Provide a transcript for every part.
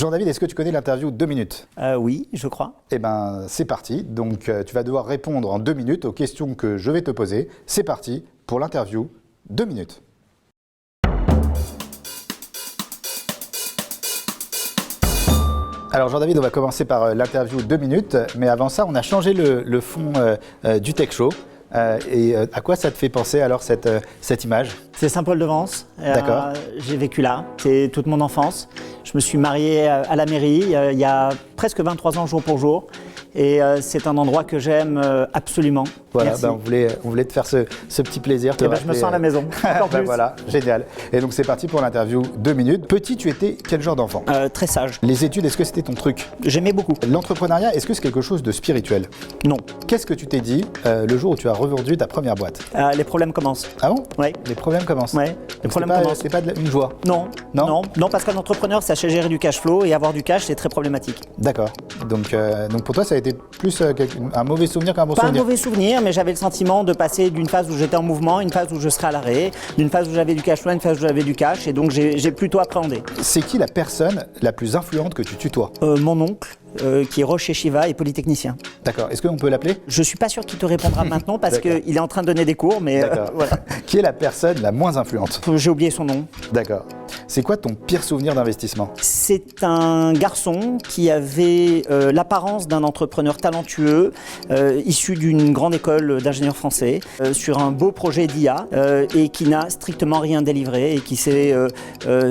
Jean-David, est-ce que tu connais l'interview 2 minutes? Oui, je crois. Eh bien, c'est parti. Donc, tu vas devoir répondre en 2 minutes aux questions que je vais te poser. C'est parti pour l'interview 2 minutes. Alors Jean-David, on va commencer par l'interview 2 minutes, mais avant ça, on a changé le fond du Tech Show. À quoi ça te fait penser alors cette image? C'est Saint-Paul-de-Vence. D'accord. J'ai vécu là. C'est toute mon enfance. Je me suis marié à la mairie il y a presque 23 ans jour pour jour. Et c'est un endroit que j'aime absolument. Voilà, Merci. on voulait te faire ce petit plaisir. Je me sens à la maison. Encore plus. Voilà, génial. Et donc c'est parti pour l'interview 2 minutes. Petit, tu étais quel genre d'enfant? Très sage. Les études, est-ce que c'était ton truc? J'aimais beaucoup. L'entrepreneuriat, est-ce que c'est quelque chose de spirituel? Non. Qu'est-ce que tu t'es dit le jour où tu as revendu ta première boîte? Les problèmes commencent. Ah bon? Oui. Les problèmes commencent. Ouais. Les problèmes commencent. C'est pas une joie? Non. Non. Non, parce qu'un entrepreneur, ça sait gérer du cash flow et avoir du cash, c'est très problématique. D'accord. Donc pour toi, ça a été plus un mauvais souvenir qu'un bon Pas souvenir? un mauvais souvenir, mais j'avais le sentiment de passer d'une phase où j'étais en mouvement à une phase où je serais à l'arrêt, d'une phase où j'avais du cash flow à une phase où j'avais du cash, et donc j'ai plutôt appréhendé. C'est qui la personne la plus influente que tu tutoies? Mon oncle, qui est Roche Shiva et polytechnicien. D'accord. Est-ce qu'on peut l'appeler? Je suis pas sûr qu'il te répondra maintenant parce D'accord. qu'il est en train de donner des cours, mais D'accord. voilà. Qui est la personne la moins influente? J'ai oublié son nom. D'accord. C'est quoi ton pire souvenir d'investissement? C'est un garçon qui avait l'apparence d'un entrepreneur talentueux, issu d'une grande école d'ingénieurs français, sur un beau projet d'IA et qui n'a strictement rien délivré et qui s'est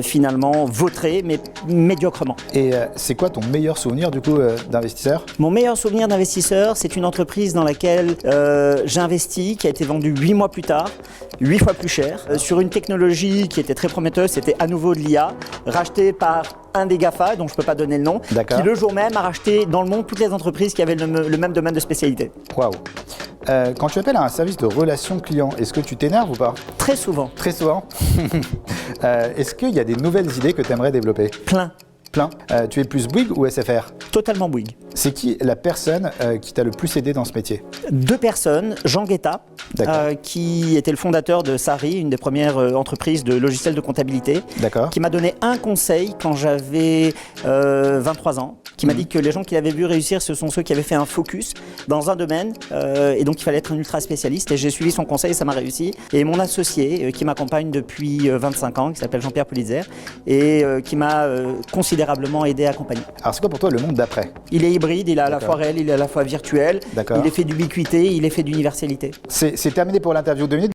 finalement vautré, mais médiocrement. Et c'est quoi ton meilleur souvenir du coup d'investisseur? Mon meilleur souvenir d'investisseur, c'est une entreprise dans laquelle j'ai investi, qui a été vendue 8 mois plus tard, 8 fois plus cher, sur une technologie qui était très prometteuse, c'était à nouveau de l'IA, rachetée par un des GAFA, dont je ne peux pas donner le nom, D'accord. qui le jour même a racheté dans le monde toutes les entreprises qui avaient le même domaine de spécialité. Waouh. Quand tu appelles à un service de relation client, est-ce que tu t'énerves ou pas? Très souvent. Très souvent. Est-ce qu'il y a des nouvelles idées que tu aimerais développer? Plein. Plein. Tu es plus Bouygues ou SFR? Totalement Bouygues. C'est qui la personne qui t'a le plus aidé dans ce métier? 2 personnes, Jean Guetta, D'accord. qui était le fondateur de Sari, une des premières entreprises de logiciels de comptabilité, D'accord. qui m'a donné un conseil quand j'avais 23 ans, qui m'a dit que les gens qui l'avaient vu réussir, ce sont ceux qui avaient fait un focus dans un domaine, et donc il fallait être un ultra spécialiste, et j'ai suivi son conseil et ça m'a réussi. Et mon associé, qui m'accompagne depuis 25 ans, qui s'appelle Jean-Pierre Pulitzer, et qui m'a considérablement aidé à accompagner. Alors c'est quoi pour toi le monde d'après? Il est hybride, il est à la D'accord. fois réel, il est à la fois virtuel, D'accord. il est fait d'ubiquité, il est fait d'universalité. C'est terminé pour l'interview 2 minutes.